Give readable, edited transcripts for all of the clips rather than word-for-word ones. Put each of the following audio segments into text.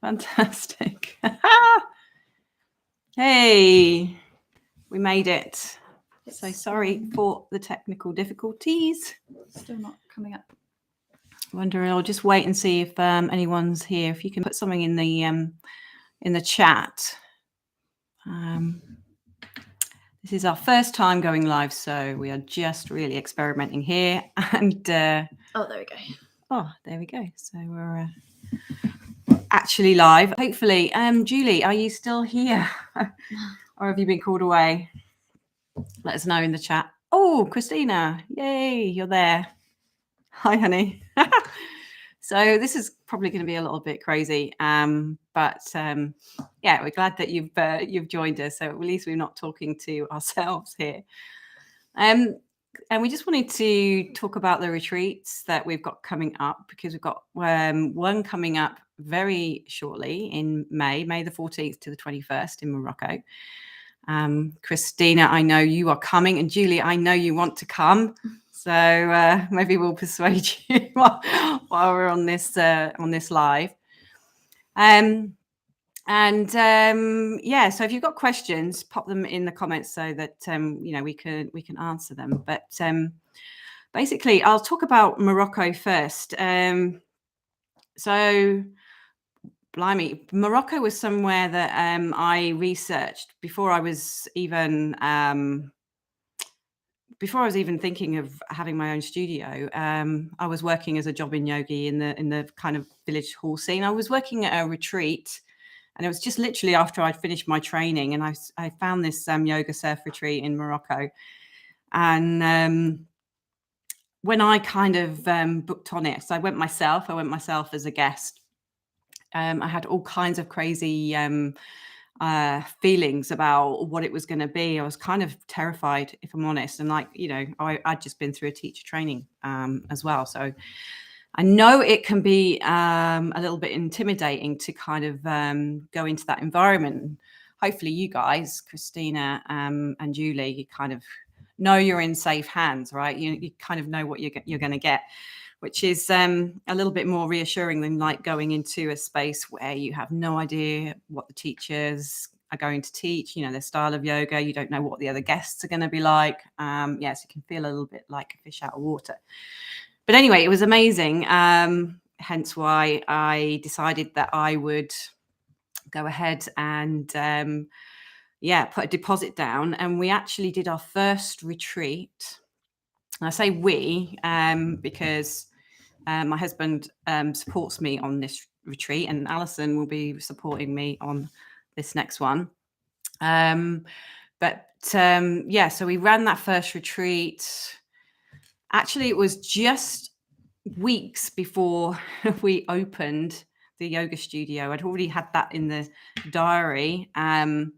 Fantastic. Hey, we made it. So sorry for the technical difficulties. Still not coming up. Wonder, I'll just wait and see if anyone's here. If you can put something in the chat. This is our first time going live, so we are just really experimenting here. And oh, there we go. Oh, there we go. So we're actually live. Hopefully, Julie, are you still here, or have you been called away? Let us know in the chat. Oh, Christina, yay, you're there. Hi, honey. So this is probably going to be a little bit crazy, but yeah, we're glad that you've joined us. So at least we're not talking to ourselves here. And we just wanted to talk about the retreats that we've got coming up, because we've got one coming up very shortly in May the 14th to the 21st in Morocco. Christina, I know you are coming, and Julie, I know you want to come. So maybe we'll persuade you while we're on this live. Yeah, so if you've got questions, pop them in the comments so that we can answer them. But basically, I'll talk about Morocco first. So, blimey, Morocco was somewhere that I researched before I was even thinking of having my own studio. I was working as a jobbing yogi in the kind of village hall scene. I was working at a retreat, and it was just literally after I'd finished my training, and I found this yoga surf retreat in Morocco. And when I kind of booked on it, so I went myself as a guest. I had all kinds of crazy feelings about what it was going to be. I was kind of terrified, if I'm honest. And I'd just been through a teacher training as well. So I know it can be a little bit intimidating to kind of go into that environment. Hopefully you guys, Christina and Julie, you kind of know you're in safe hands, right? You kind of know what you're going to get, which is a little bit more reassuring than like going into a space where you have no idea what the teachers are going to teach, their style of yoga. You don't know what the other guests are going to be like. Yes, you can feel a little bit like a fish out of water. But anyway, it was amazing. Hence why I decided that I would go ahead and put a deposit down. And we actually did our first retreat. And I say we because my husband supports me on this retreat, and Alison will be supporting me on this next one. So we ran that first retreat. Actually, it was just weeks before we opened the yoga studio. I'd already had that in the diary. And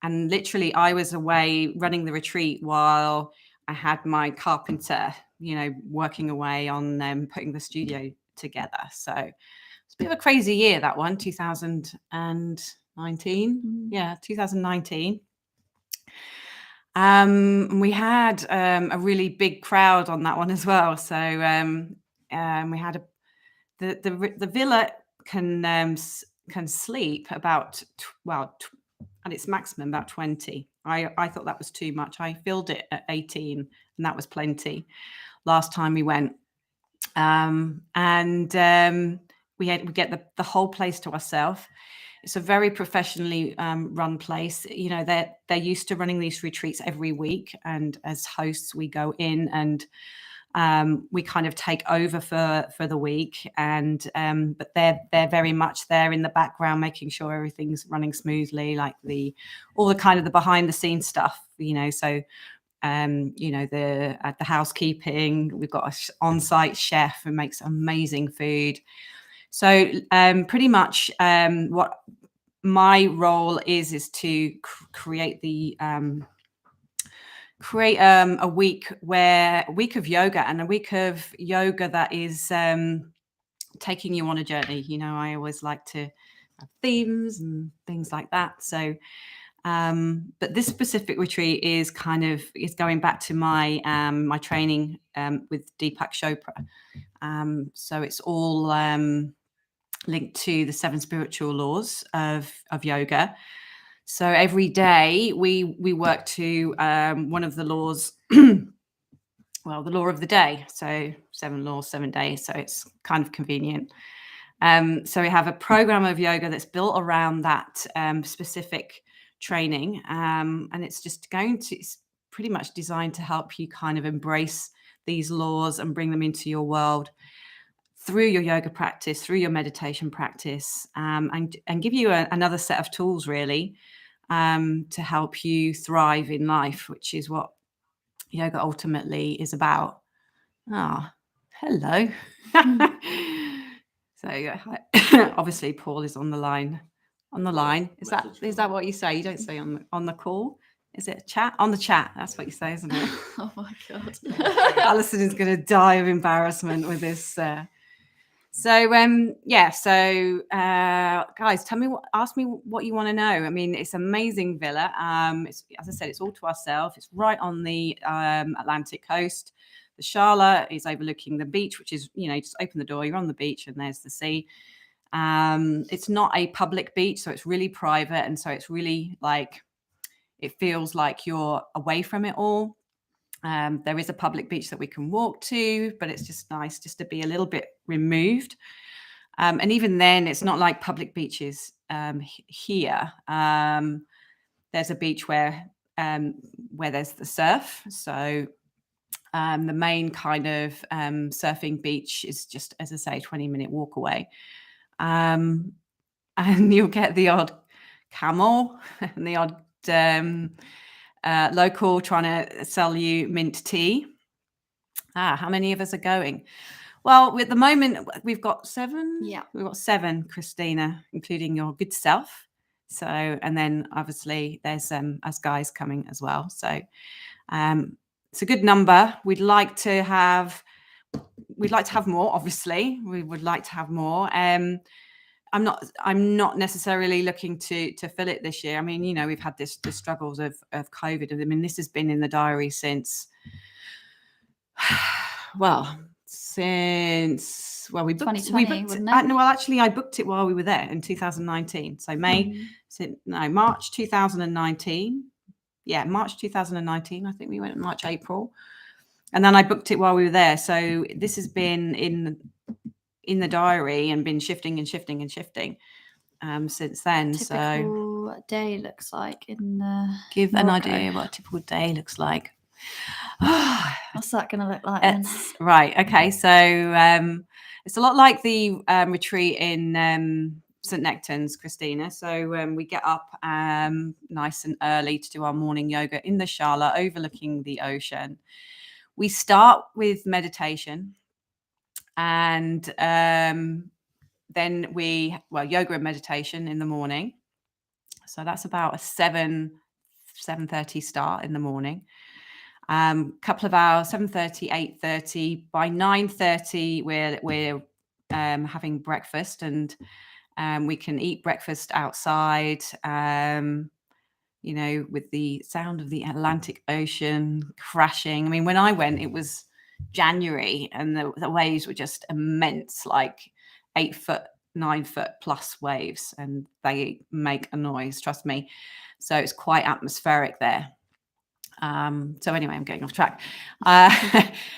literally I was away running the retreat while I had my carpenter, working away on putting the studio together. So it's a bit of a crazy year, that one, 2019. Yeah, 2019. We had a really big crowd on that one as well. So we had the villa can sleep about at its maximum about 20. I thought that was too much. I filled it at 18, and that was plenty last time we went. We get the whole place to ourselves. It's a very professionally run place. They're used to running these retreats every week, and as hosts, we go in and we kind of take over for the week. And but they're very much there in the background, making sure everything's running smoothly, like all the kind of the behind the scenes stuff. So the housekeeping. We've got an on-site chef who makes amazing food. So pretty much what my role is to create a week of yoga, and a week of yoga that is taking you on a journey. I always like to have themes and things like that. So but this specific retreat is going back to my my training with Deepak Chopra. So it's all linked to the 7 spiritual laws of yoga. So every day we work to one of the laws, well, the law of the day. So 7 laws, 7 days. So it's kind of convenient. So we have a program of yoga that's built around that specific training. And it's pretty much designed to help you kind of embrace these laws and bring them into your world through your yoga practice, through your meditation practice, and give you another set of tools, really, to help you thrive in life, which is what yoga ultimately is about. Hello. So obviously Paul is on the line. Is that what you say? You don't say on the call. Is it chat? On the chat. That's what you say, isn't it? Oh my God. Alison is going to die of embarrassment with this. So guys, ask me what you want to know. I mean, it's an amazing villa. It's, as I said, it's all to ourselves. It's right on the Atlantic coast. The Shala is overlooking the beach, which is, just open the door, you're on the beach and there's the sea. It's not a public beach, so it's really private. And so it's really it feels like you're away from it all. There is a public beach that we can walk to, but it's just nice just to be a little bit removed. And even then, it's not like public beaches here. There's a beach where there's the surf. So the main kind of surfing beach is just, as I say, 20-minute walk away. And you'll get the odd camel and the odd local trying to sell you mint tea. How many of us are going? Well, at the moment, we've got 7. Yeah. We've got 7, Christina, including your good self. So, and then obviously there's us guys coming as well. So it's a good number. We'd like to have more, obviously. We would like to have more. I'm not necessarily looking to fill it this year. I mean, we've had the struggles of COVID. I mean, this has been in the diary since we booked 2020, wasn't it? No, well, actually, I booked it while we were there in 2019. So March 2019. Yeah, March 2019. I think we went in March, April, and then I booked it while we were there. So this has been in the diary and been shifting and shifting and shifting since then. Typical day looks like in give Morocco. an idea what a typical day looks like. What's that going to look like then? Right. Okay. So it's a lot like the retreat in St. Nectans, Christina. So we get up nice and early to do our morning yoga in the Shala overlooking the ocean. We start with meditation and then yoga and meditation in the morning. So that's about a 7:30 start in the morning. Couple of hours, 7:30, 8:30. By 9:30, we're having breakfast, and we can eat breakfast outside. With the sound of the Atlantic Ocean crashing. I mean, when I went, it was January, and the waves were just immense, like 8 foot, 9 foot plus waves, and they make a noise. Trust me. So it's quite atmospheric there. So anyway, I'm getting off track.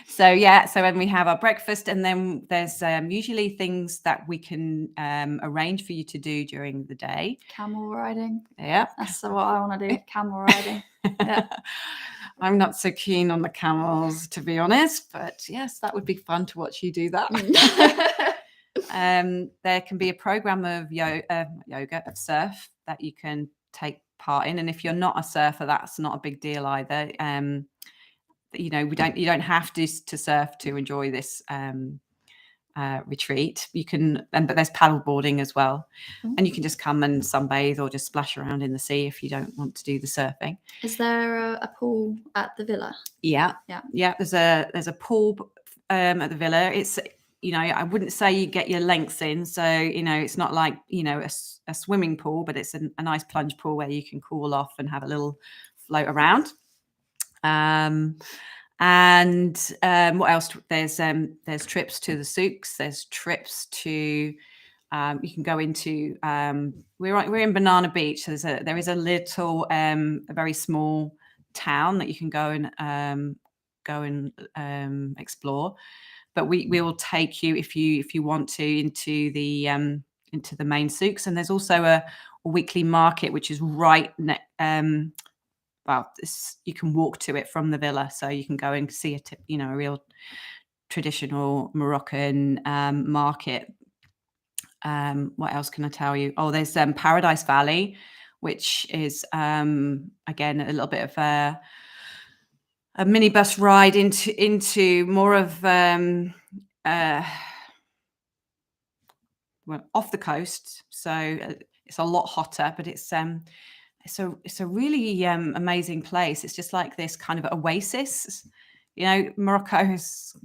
So when we have our breakfast, and then there's usually things that we can arrange for you to do during the day. Camel riding. Yeah. That's what I want to do, camel riding. Yeah. I'm not so keen on the camels, to be honest, but yes, that would be fun to watch you do that. There can be a program of yoga, of surf that you can take part in, and if you're not a surfer, that's not a big deal either. You don't have to surf to enjoy this retreat. You can, but there's paddle boarding as well. And you can just come and sunbathe or just splash around in the sea if you don't want to do the surfing. Is there a pool at the villa? Yeah. There's a pool at the villa. It's, I wouldn't say you get your lengths in, so it's not like a swimming pool, but it's a nice plunge pool where you can cool off and have a little float around. What else? There's trips to the souks. There's trips to You can go into we're in Banana Beach. So there is a little a very small town that you can go and explore. But we will take you if you want to into the main souks, and there's also a weekly market which is right you can walk to it from the villa, so you can go and see a real traditional Moroccan market. What else can I tell you? Oh, there's Paradise Valley, which is again a little bit of a minibus ride into more of off the coast. So it's a lot hotter, but it's a really amazing place. It's just like this kind of oasis. Morocco is,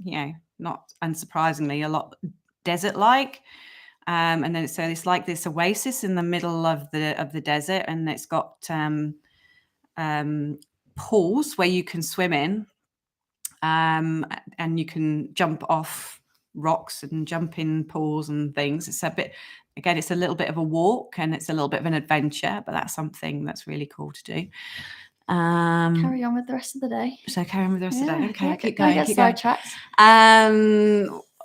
not unsurprisingly, a lot desert-like. And then so it's like this oasis in the middle of the desert, and it's got pools where you can swim in, and you can jump off rocks and jump in pools and things. It's a little bit of a walk, and it's a little bit of an adventure, but that's something that's really cool to do. Carry on with the rest of the day. So carry on with the rest of the day. Okay, yeah, keep going. Get sidetracked.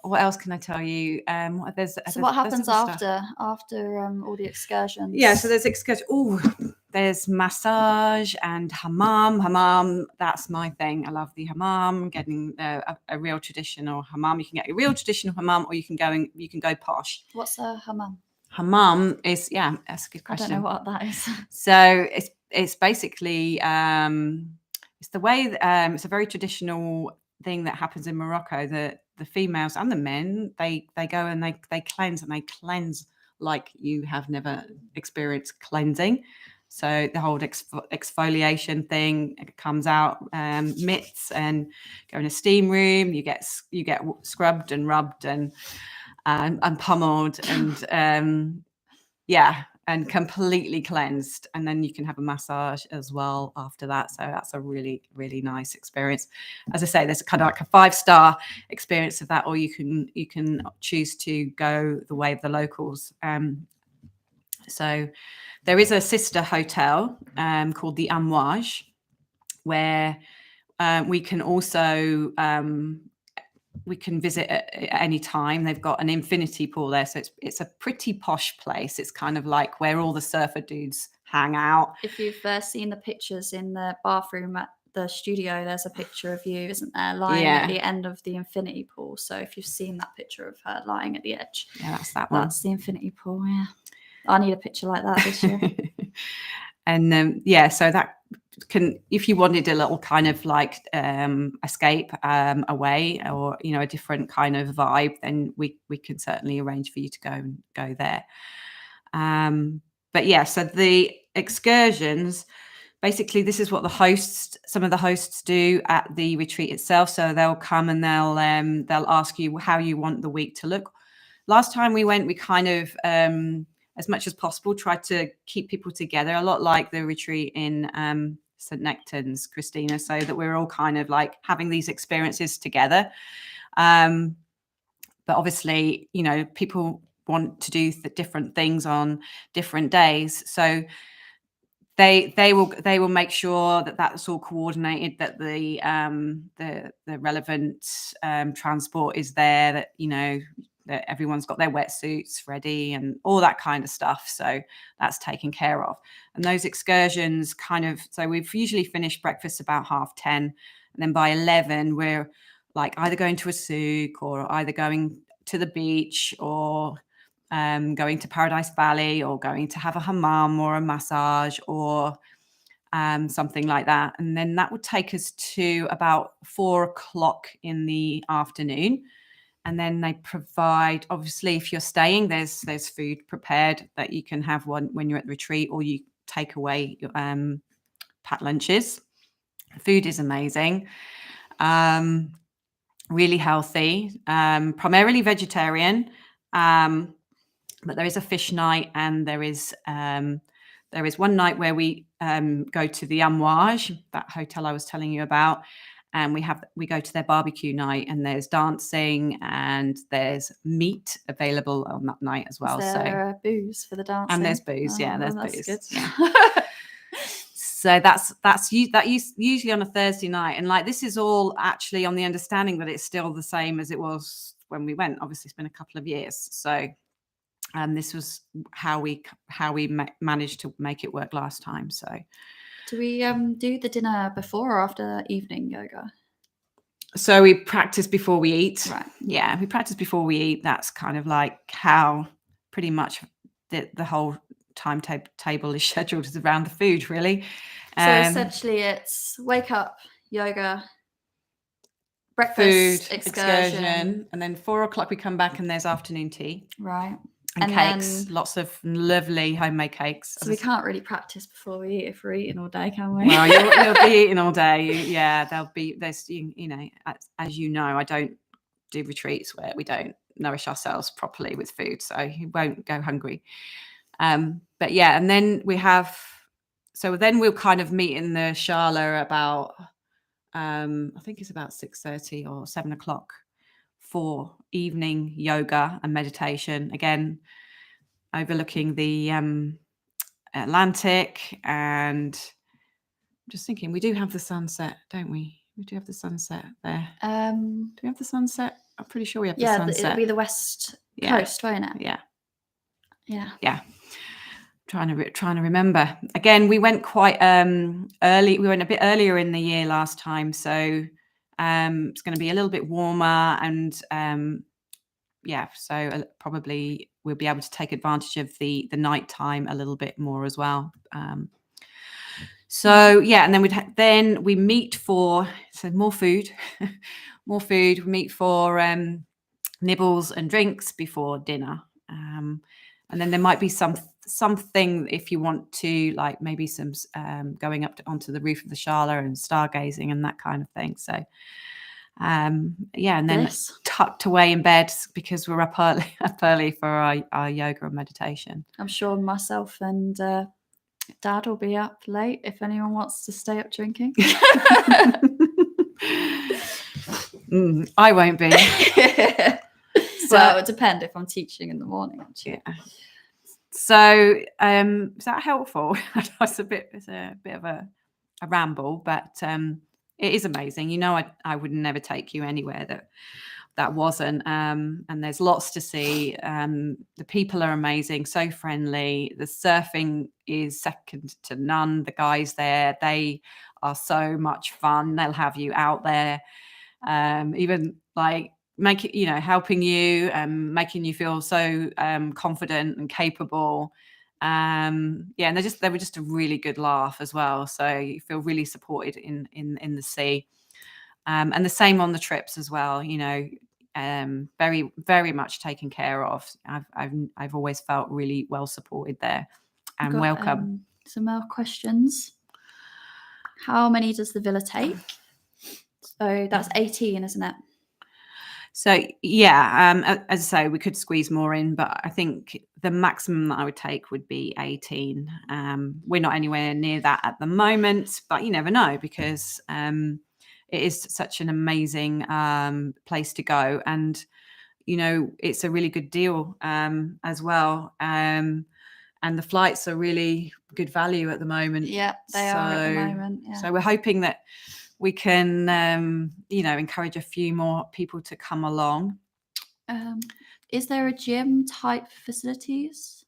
What else can I tell you? What happens after all the excursions? Yeah, so there's excursions. Oh, there's massage and hammam. Hammam, that's my thing. I love the hammam. Getting a real traditional hammam. You can get a real traditional hammam, or you can go posh. What's a hammam? Hammam is that's a good question. I don't know what that is. So it's basically it's the way it's a very traditional thing that happens in Morocco. The females and the men, they go and they cleanse like you have never experienced cleansing. So the whole exfoliation thing comes out, mitts, and go in a steam room. You get scrubbed and rubbed and pummeled and and completely cleansed, and then you can have a massage as well after that. So that's a really, really nice experience. As I say, there's kind of like a 5-star experience of that, or you can choose to go the way of the locals. So there is a sister hotel called the Amouage, where we can also we can visit at any time. They've got an infinity pool there, so it's a pretty posh place. It's kind of like where all the surfer dudes hang out. If you've seen the pictures in the bathroom at the studio, there's a picture of you, isn't there, lying at the end of the infinity pool. So if you've seen that picture of her lying at the edge, that's that one. That's the infinity pool. Yeah, I need a picture like that this year. And so that can, if you wanted a little kind of like escape away, or a different kind of vibe, then we can certainly arrange for you to go there. But yeah, so the excursions, basically this is what some of the hosts do at the retreat itself. So they'll come and they'll ask you how you want the week to look. Last time we went, we kind of as much as possible tried to keep people together, a lot like the retreat in St. Nectans, Christina, so that we're all kind of like having these experiences together. But obviously, people want to do different things on different days, so they will make sure that that's all coordinated, that the relevant transport is there, that that everyone's got their wetsuits ready and all that kind of stuff. So that's taken care of. And those excursions so we've usually finished breakfast about 10:30, and then by 11 we're like either going to a souk, or either going to the beach, or going to Paradise Valley, or going to have a hammam or a massage, or something like that. And then that would take us to about 4:00 in the afternoon. And then they provide, obviously, if you're staying, there's food prepared that you can have when you're at the retreat, or you take away your packed lunches. Food is amazing, really healthy, primarily vegetarian, but there is a fish night, and there is one night where we go to the Amouage, that hotel I was telling you about, and we go to their barbecue night, and there's dancing and there's meat available on that night as well. Is there booze for the dancing? And there's booze, there's that's booze. Good. Yeah. So that's usually on a Thursday night, and like this is all actually on the understanding that it's still the same as it was when we went. Obviously, it's been a couple of years, so this was how we managed to make it work last time. So, do we do the dinner before or after evening yoga? So we practice before we eat. Right. Yeah, we practice before we eat. That's kind of like how pretty much the whole timetable is scheduled is around the food, really. So essentially it's wake up, yoga, breakfast, food, excursion, and then 4 o'clock we come back and there's afternoon tea. Right. And cakes, lots of lovely homemade cakes. So we can't really practice before we eat if we're eating all day, can we? Well, you'll be eating all day. Yeah, there's as you know, I don't do retreats where we don't nourish ourselves properly with food, so you won't go hungry. But yeah, and then we'll kind of meet in the Shala about I think it's about 6:30 or 7 o'clock for evening yoga and meditation, again overlooking the Atlantic. And I'm just thinking, we do have the sunset, don't we? We do have the sunset there. Do we have the sunset? I'm pretty sure we have the sunset. It'll be the west coast, won't it? Yeah. Trying to remember. Again, we went quite early. We went a bit earlier in the year last time, so it's going to be a little bit warmer, and so probably we'll be able to take advantage of the night time a little bit more as well. And then we meet for more food. More food. We meet for nibbles and drinks before dinner, and then there might be something if you want to, like maybe some going up onto the roof of the Shala and stargazing and that kind of thing. So and then tucked away in bed because we're up early for our yoga and meditation. I'm sure myself and Dad will be up late if anyone wants to stay up drinking. I won't be. Well, it depends if I'm teaching in the morning, actually. Yeah. So is that helpful? It's a bit of a ramble, but it is amazing. You know, I would never take you anywhere that wasn't. And there's lots to see. The people are amazing, so friendly. The surfing is second to none. The guys there, they are so much fun. They'll have you out there, even like helping you and making you feel so confident and capable. And they were just a really good laugh as well. So you feel really supported in the sea, and the same on the trips as well. Very, very much taken care of. I've always felt really well supported there and welcome. Some more questions. How many does the villa take? So that's 18, isn't it? So as I say, we could squeeze more in, but I think the maximum that I would take would be 18. We're not anywhere near that at the moment, but you never know, because it is such an amazing place to go, and it's a really good deal as well. And the flights are really good value at the moment. Yeah, they are at the moment. Yeah. So we're hoping that we can, encourage a few more people to come along. Is there a gym type facilities?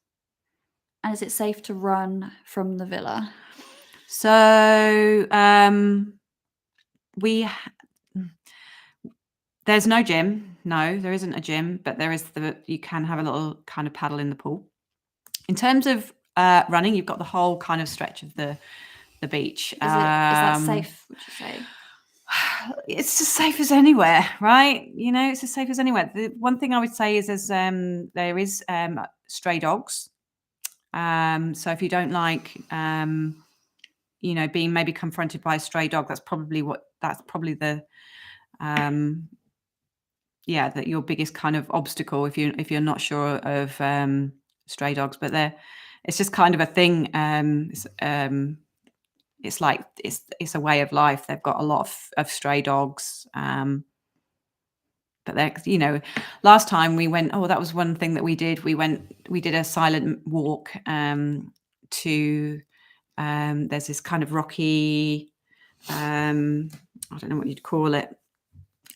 And is it safe to run from the villa? So there's no gym. No, there isn't a gym, but there is you can have a little kind of paddle in the pool. In terms of running, you've got the whole kind of stretch of the beach. Is that safe, would you say? It's as safe as anywhere, right? It's as safe as anywhere. The one thing I would say is there is stray dogs. So if you don't like, being maybe confronted by a stray dog, that's probably the that your biggest kind of obstacle if you're not sure of stray dogs. But it's just kind of a thing. it's like it's a way of life. They've got a lot of stray dogs. But they're, last time we went, that was one thing that we did. We did a silent walk to there's this kind of rocky, I don't know what you'd call it,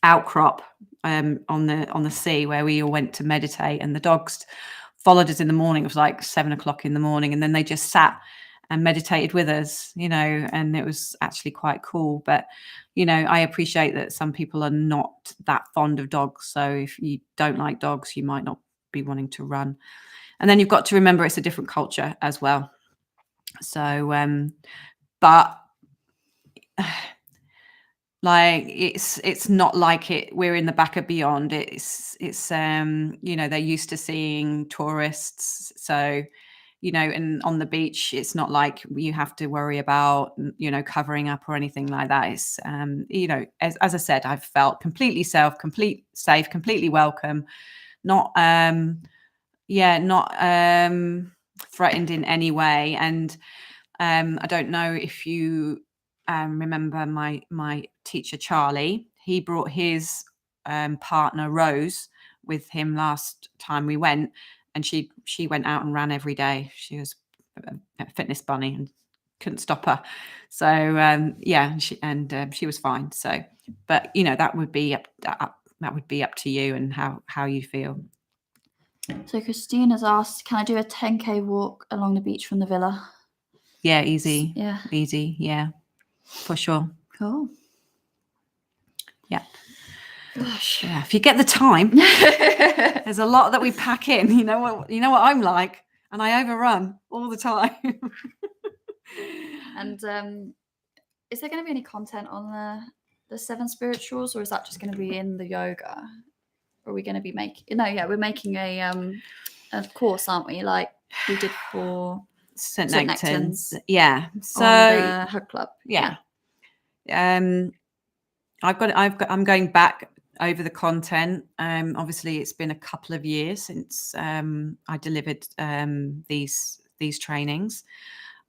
outcrop on the sea, where we all went to meditate, and the dogs followed us in the morning. It was like 7 o'clock in the morning, and then they just sat and meditated with us, and it was actually quite cool. But I appreciate that some people are not that fond of dogs, so if you don't like dogs, you might not be wanting to run. And then you've got to remember it's a different culture as well. So but like it's not like we're in the back of beyond. It's they're used to seeing tourists, so and on the beach, it's not like you have to worry about covering up or anything like that. It's as I said, I've felt completely safe, completely welcome, not threatened in any way. And I don't know if you remember my teacher Charlie. He brought his partner Rose with him last time we went, and she went out and ran every day. She was a fitness bunny and couldn't stop her. So she was fine. So, but that would be up to you and how you feel. So Christine has asked, can I do a 10k walk along the beach from the villa? Yeah, easy. Yeah. Easy. Yeah, for sure. Cool. Yeah. Gosh. Yeah, if you get the time, there's a lot that we pack in. You know what I'm like, and I overrun all the time. And is there going to be any content on the 7 spirituals, or is that just going to be in the yoga? Or are we going to be making? No, yeah, we're making a course, aren't we? Like we did for St. Nectans. Yeah. So on the Hug Club. Yeah. I'm going back over the content. Obviously, it's been a couple of years since I delivered these trainings.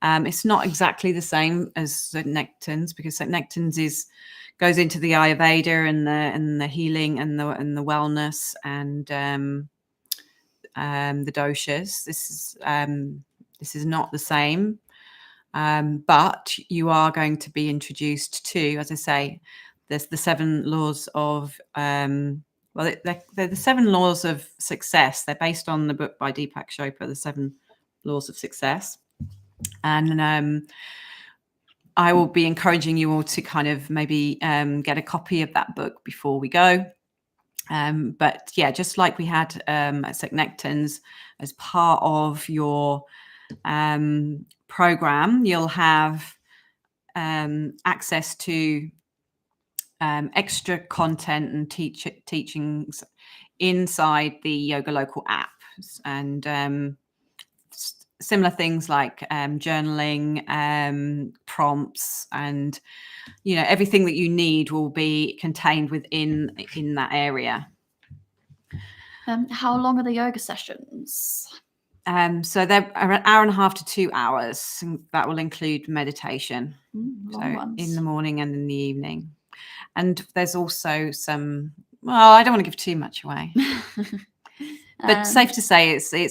It's not exactly the same as St. Nectans, because St. Nectans goes into the Ayurveda and the healing and the wellness and the doshas. This is not the same, but you are going to be introduced to, as I say, there's the 7 laws of they're the 7 laws of success. They're based on the book by Deepak Chopra, the 7 laws of success. And I will be encouraging you all to kind of maybe get a copy of that book before we go. But yeah, just like we had at St. Nectans, as part of your program, you'll have access to extra content and teachings inside the Yoga Local app, and similar things like journaling, prompts, and everything that you need will be contained in that area. How long are the yoga sessions? So they're an hour and a half to 2 hours. And that will include meditation. Long ones. In the morning and in the evening. And there's also some. Well, I don't want to give too much away, but safe to say it's a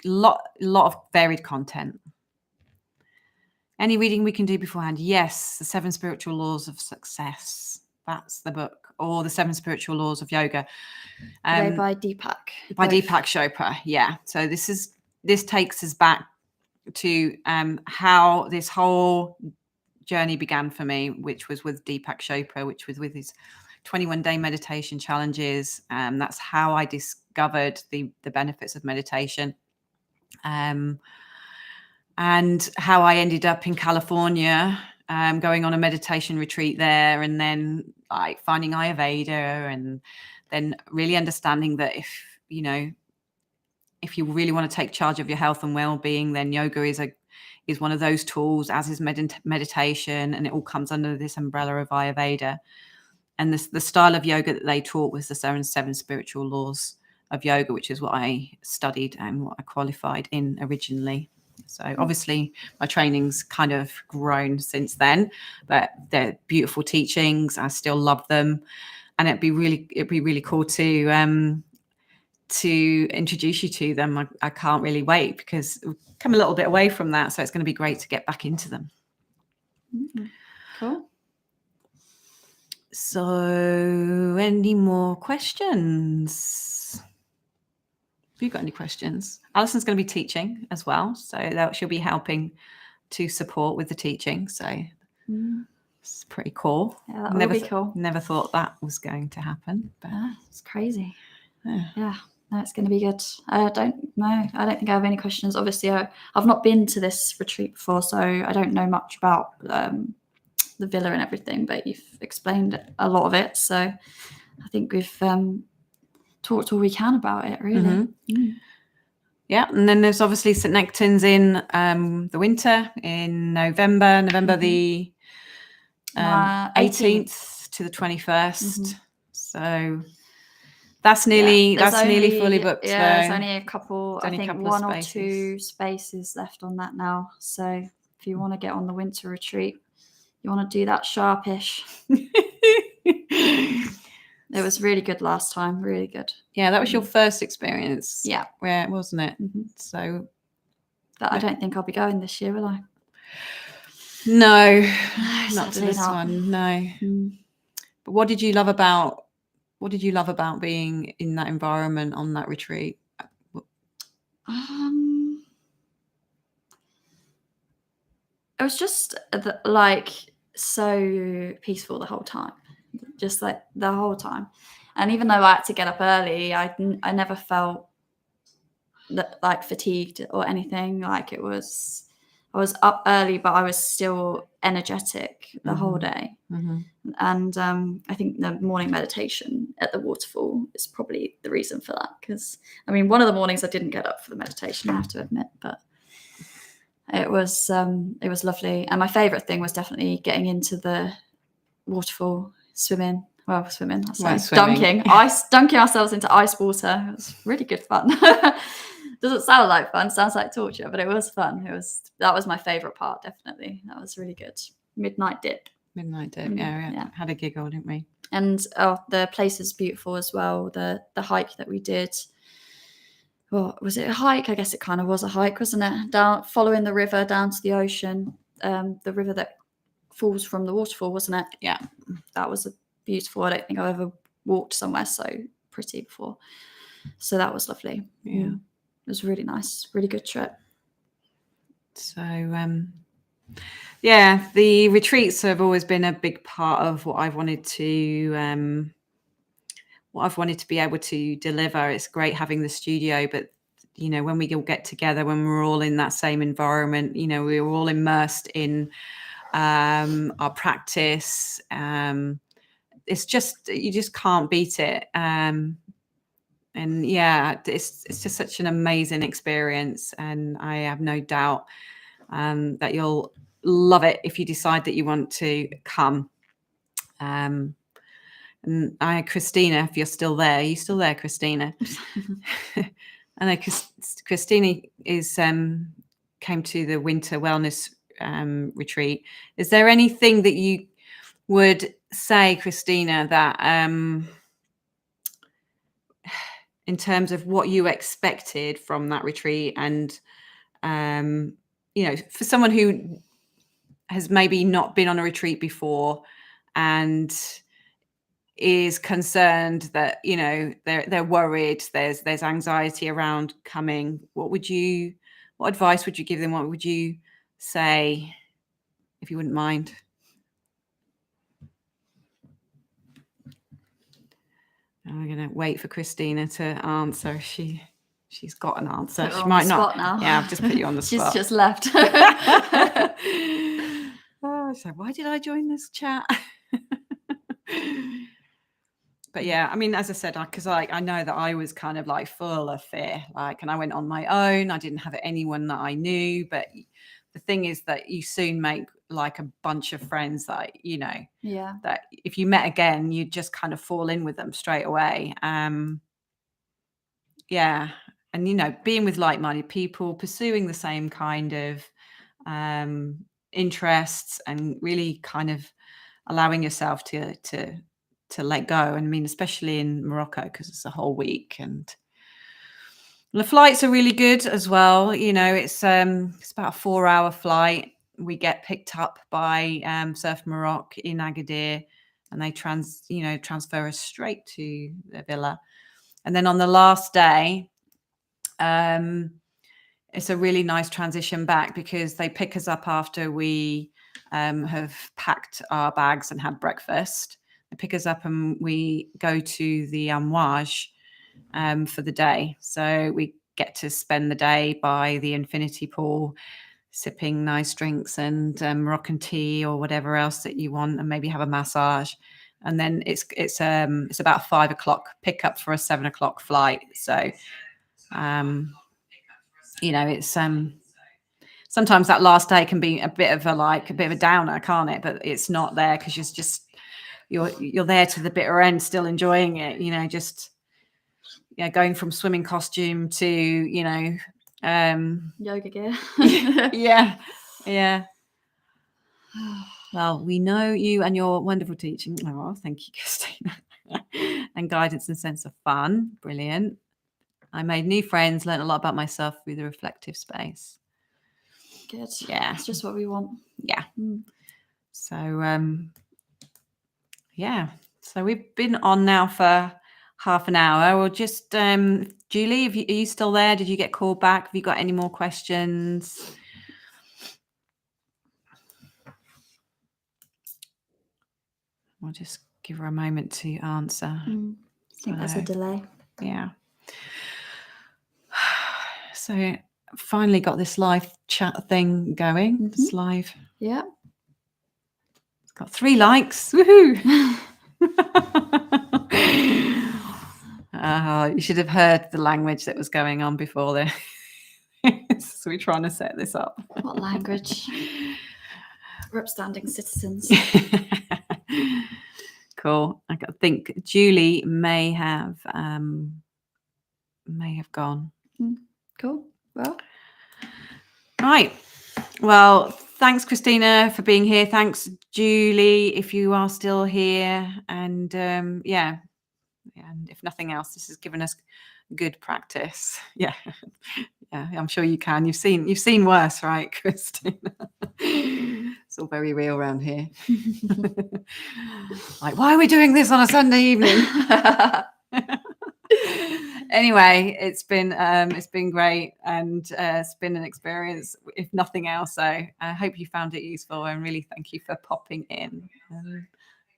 lot of varied content. Any reading we can do beforehand? Yes, the 7 spiritual laws of success. That's the book, or the 7 spiritual laws of yoga. By Deepak. By Deepak Chopra. Yeah. So this takes us back to how this whole journey began for me, which was with Deepak Chopra, which was with his 21-day meditation challenges. That's how I discovered the benefits of meditation. And how I ended up in California, going on a meditation retreat there, and then like finding Ayurveda, and then really understanding that if you really want to take charge of your health and well-being, then yoga is one of those tools, as is meditation, and it all comes under this umbrella of Ayurveda. And the style of yoga that they taught was the 7 spiritual laws of yoga, which is what I studied and what I qualified in originally. So obviously my training's kind of grown since then, but they're beautiful teachings. I still love them, and it'd be really cool to introduce you to them. I can't really wait, because we've come a little bit away from that, so it's going to be great to get back into them. Cool. So, any more questions? Have you got any questions? Alison's going to be teaching as well, so that she'll be helping to support with the teaching. So it's pretty cool. Yeah, that will be cool. Never thought that was going to happen, but it's crazy. Yeah. No, it's going to be good. I don't know. I don't think I have any questions. Obviously, I've not been to this retreat before, so I don't know much about the villa and everything, but you've explained a lot of it, so I think we've talked all we can about it, really. Yeah, and then there's obviously St Nectans in the winter, in November the 18th to the 21st. So that's nearly fully booked. Yeah, though. there's only a couple. I think one or two spaces left on that now. So if you want to get on the winter retreat, you want to do that sharpish. It was really good last time. Really good. Yeah, that was your first experience. Yeah. Where wasn't it? So I don't think I'll be going this year, will I? No, not to this one. No. But what did you love about being in that environment on that retreat? It was just like so peaceful the whole time, just like the whole time. And even though I had to get up early, I never felt like fatigued or anything. Like I was up early, but I was still energetic the whole day. And I think the morning meditation at the waterfall is probably the reason for that. Because I mean, one of the mornings I didn't get up for the meditation, I have to admit, but it was lovely. And my favorite thing was definitely getting into the waterfall, swimming. Dunking ourselves into ice water. It was really good fun. Doesn't sound like fun, sounds like torture, but it was fun. That was my favorite part, definitely. That was really good. Midnight dip. Yeah. Had a giggle, didn't we? And the place is beautiful as well. The hike that we did. Well, was it a hike? I guess it kind of was a hike, wasn't it? Down, following the river down to the ocean. The river that falls from the waterfall, wasn't it? Yeah. That was beautiful. I don't think I've ever walked somewhere so pretty before. So that was lovely. Yeah. It was really nice. Really good trip. So, yeah, the retreats have always been a big part of what I've wanted to be able to deliver. It's great having the studio, but you know, when we all get together, when we're all in that same environment, you know, we're all immersed in our practice. It's just, you just can't beat it. And yeah, it's just such an amazing experience, and I have no doubt that you'll love it if you decide that you want to come. And Christina, if you're still there, are you still there, Christina? I know Christina came to the winter wellness retreat. Is there anything that you would say, Christina, that in terms of what you expected from that retreat, and you know, for someone who has maybe not been on a retreat before and is concerned that, you know, they're worried, there's anxiety around coming, what advice would you give them? What would you say, if you wouldn't mind? And we're going to wait for Christina to answer. She's got an answer. She might not. Now. Yeah, I've just put you on the spot. She's just left. So why did I join this chat? But yeah, I mean, as I said, because I know that I was kind of like full of fear, and I went on my own. I didn't have anyone that I knew. But the thing is that you soon make like a bunch of friends that, you know, that if you met again, you just kind of fall in with them straight away. Yeah, and you know, being with like-minded people, pursuing the same kind of interests, and really kind of allowing yourself to let go. And I mean, especially in Morocco, because it's a whole week, and the flights are really good as well. You know, it's about a 4-hour flight. We get picked up by Surf Maroc in Agadir, and they transfer us straight to the villa. And then on the last day, it's a really nice transition back, because they pick us up after we have packed our bags and had breakfast. They pick us up and we go to the Amouage for the day. So we get to spend the day by the infinity pool, sipping nice drinks and Moroccan tea or whatever else that you want, and maybe have a massage. And then it's about 5 o'clock pickup for a 7 o'clock flight. So you know, it's sometimes that last day can be a bit of a downer, can't it? But it's not there, because you're there to the bitter end, still enjoying it. You know, just going from swimming costume to yoga gear. yeah. Well, we know you and your wonderful teaching. Oh, thank you, Christina. And guidance and sense of fun. Brilliant. I made new friends, learned a lot about myself through the reflective space. Good. Yeah. It's just what we want. Yeah. So, yeah. So we've been on now for half an hour. We'll just, Julie, are you still there? Did you get called back? Have you got any more questions? We'll just give her a moment to answer. I think there's a delay. Yeah. So finally got this live chat thing going. It's live. Yeah. It's got 3 likes. Woohoo! You should have heard the language that was going on before there. So we're trying to set this up. What language? We're upstanding citizens. Cool. I think Julie may have gone. Cool. Well. Right. Well, thanks, Christina, for being here. Thanks, Julie, if you are still here. And and if nothing else, this has given us good practice. Yeah. Yeah, I'm sure you can. You've seen worse, right, Christina? It's all very real around here. Like, why are we doing this on a Sunday evening? Anyway, it's been great, and it's been an experience, if nothing else. So I hope you found it useful, and really thank you for popping in.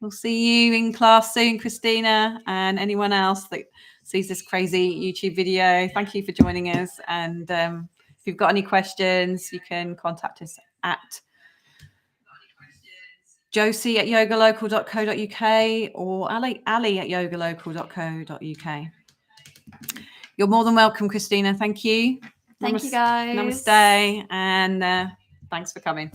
We'll see you in class soon, Christina, and anyone else that sees this crazy YouTube video. Thank you for joining us. And if you've got any questions, you can contact us at josie@yogalocal.co.uk or ali@yogalocal.co.uk. You're more than welcome, Christina. Thank you. Thank you, guys. Namaste, and thanks for coming.